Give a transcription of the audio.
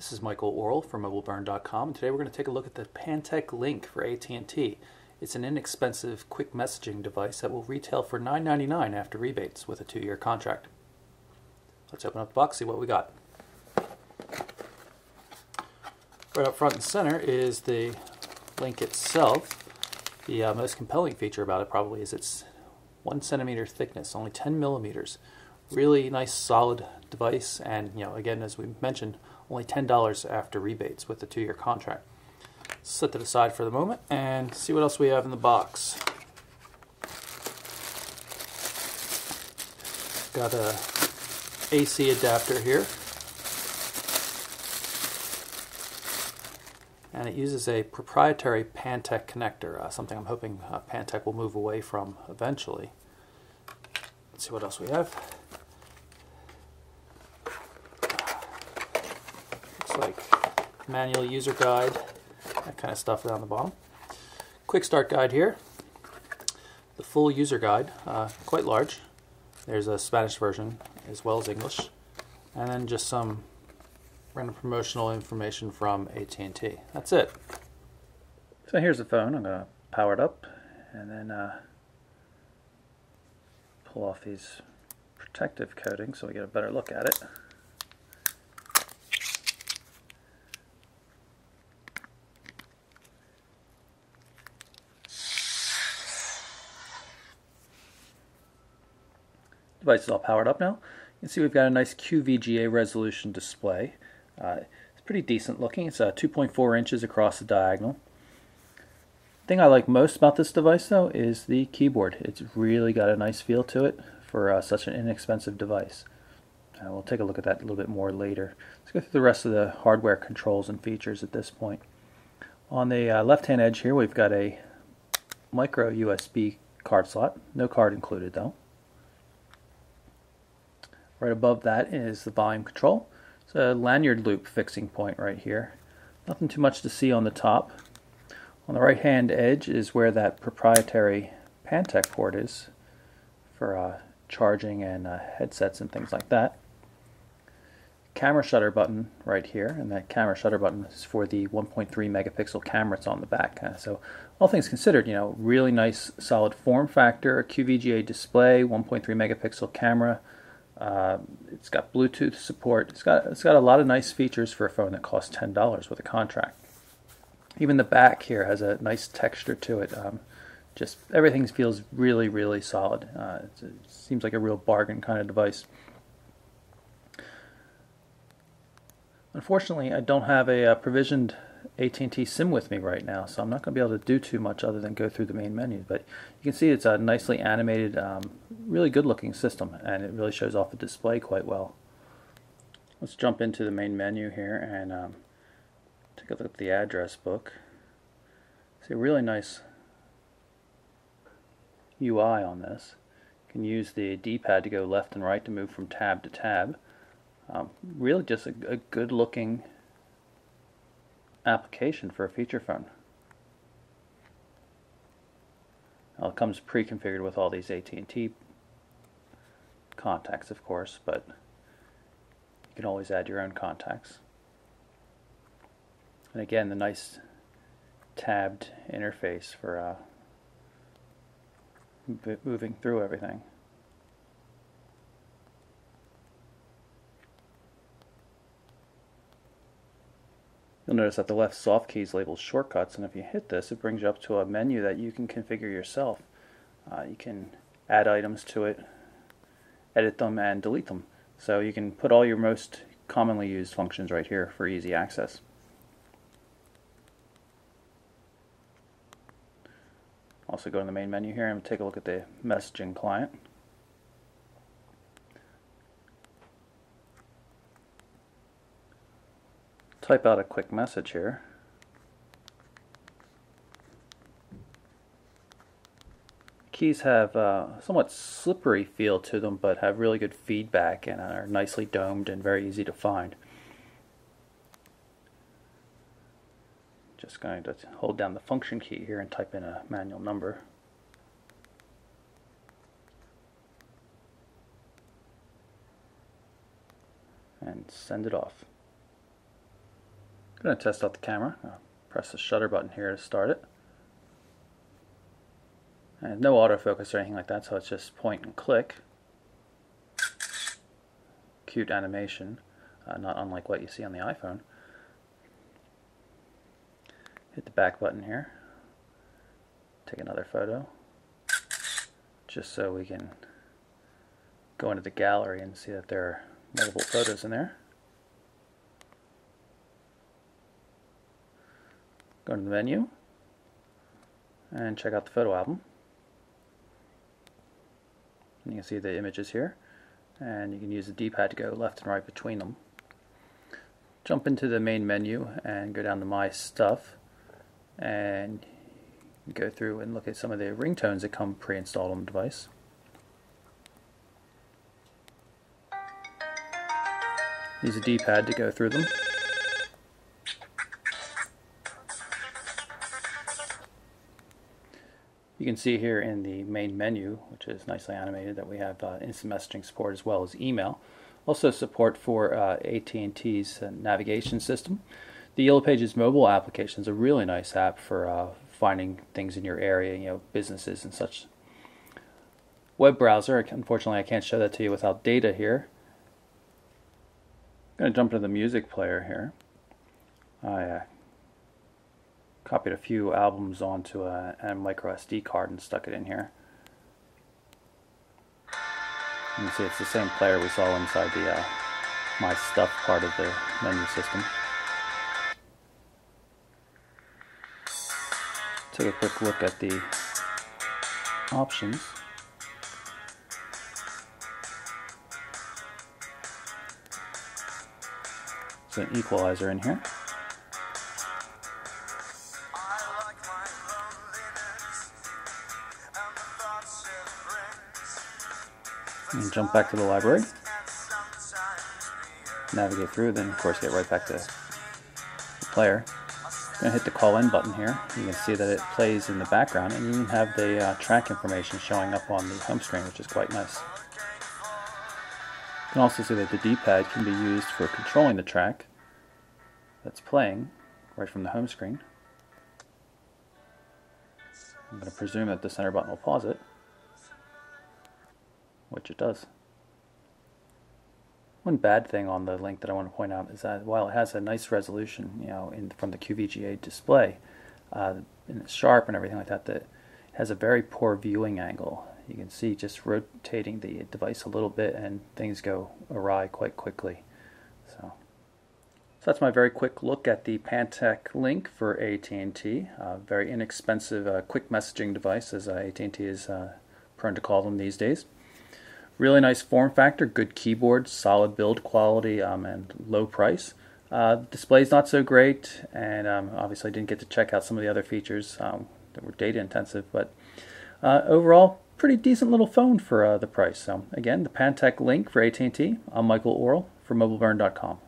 This is Michael Orrell from MobileBurn.com, and today we're going to take a look at the Pantech Link for AT&T. It's an inexpensive quick messaging device that will retail for $9.99 after rebates with a 2-year contract. Let's open up the box, see what we got. Right up front and center is the Link itself. The most compelling feature about it probably is its 1 centimeter thickness, only 10 millimeters. Really nice solid device, and again, as we mentioned, only $10 after rebates with the 2-year contract. Set that aside for the moment and see what else we have in the box. Got a AC adapter here, and it uses a proprietary Pantech connector, something I'm hoping Pantech will move away from eventually. Let's see what else we have. Looks like manual user guide, that kind of stuff down the bottom. Quick start guide here. The full user guide, quite large. There's a Spanish version as well as English, and then just some random promotional information from AT&T. That's it. So here's the phone. I'm going to power it up and then pull off these protective coatings so we get a better look at it. Device is all powered up now. You can see we've got a nice QVGA resolution display. It's pretty decent looking. It's 2.4 inches across the diagonal. The thing I like most about this device though is the keyboard. It's really got a nice feel to it for such an inexpensive device. We'll take a look at that a little bit more later. Let's go through the rest of the hardware controls and features at this point. On the left hand edge here we've got a micro USB card slot. No card included though. Right above that is the volume control. It's a lanyard loop fixing point right here. Nothing too much to see on the top. On the right hand edge is where that proprietary Pantech port is for charging and headsets and things like that. Camera shutter button right here, and that camera shutter button is for the 1.3 megapixel camera that's on the back. So all things considered, really nice solid form factor, a QVGA display, 1.3 megapixel camera. It's got Bluetooth support. It's got a lot of nice features for a phone that costs $10 with a contract. Even the back here has a nice texture to it. Just everything feels really, really solid. It seems like a real bargain kind of device. Unfortunately, I don't have a provisioned AT&T SIM with me right now, so I'm not going to be able to do too much other than go through the main menu. But you can see it's a nicely animated, really good looking system, and it really shows off the display quite well. Let's jump into the main menu here and take a look at the address book. See a really nice UI on this. You can use the D-pad to go left and right to move from tab to tab. Really just a good looking application for a feature phone. Now it comes pre-configured with all these AT&T contacts, of course, but you can always add your own contacts. And again, the nice tabbed interface for moving through everything. You'll notice that the left soft key is labeled shortcuts, and if you hit this, it brings you up to a menu that you can configure yourself. You can add items to it, edit them, and delete them. So you can put all your most commonly used functions right here for easy access. Also go to the main menu here and take a look at the messaging client. Type out a quick message here. Keys have a somewhat slippery feel to them, but have really good feedback and are nicely domed and very easy to find. Just going to hold down the function key here and type in a manual number. and send it off. I'm going to test out the camera. I'll press the shutter button here to start it. And no autofocus or anything like that, so it's just point and click. Cute animation, not unlike what you see on the iPhone. Hit the back button here. Take another photo, just so we can go into the gallery and see that there are multiple photos in there. Go to the menu and check out the photo album. And you can see the images here, and you can use the D-pad to go left and right between them. Jump into the main menu and go down to My Stuff, and go through and look at some of the ringtones that come pre-installed on the device. Use the D-pad to go through them. You can see here in the main menu, which is nicely animated, that we have instant messaging support as well as email. Also support for AT&T's navigation system. The Yellow Pages mobile application is a really nice app for finding things in your area, businesses and such. Web browser, unfortunately I can't show that to you without data here. I'm going to jump into the music player here. I copied a few albums onto a micro SD card and stuck it in here. You can see it's the same player we saw inside the My Stuff part of the menu system. Take a quick look at the options. There's an equalizer in here. And jump back to the library, navigate through, then of course get right back to the player. I'm going to hit the call in button here. You can see that it plays in the background, and you can have the track information showing up on the home screen, which is quite nice. You can also see that the D-pad can be used for controlling the track that's playing right from the home screen. I'm going to presume that the center button will pause it, which it does. One bad thing on the Link that I want to point out is that while it has a nice resolution, from the QVGA display, and it's sharp and everything like that, it has a very poor viewing angle. You can see just rotating the device a little bit and things go awry quite quickly. So that's my very quick look at the Pantech Link for AT&T. Very inexpensive quick messaging device, as AT&T is prone to call them these days. Really nice form factor, good keyboard, solid build quality, and low price. Display's not so great, and obviously I didn't get to check out some of the other features that were data intensive, but overall, pretty decent little phone for the price. So again, the Pantech Link for AT&T. I'm Michael Orrell for MobileBurn.com.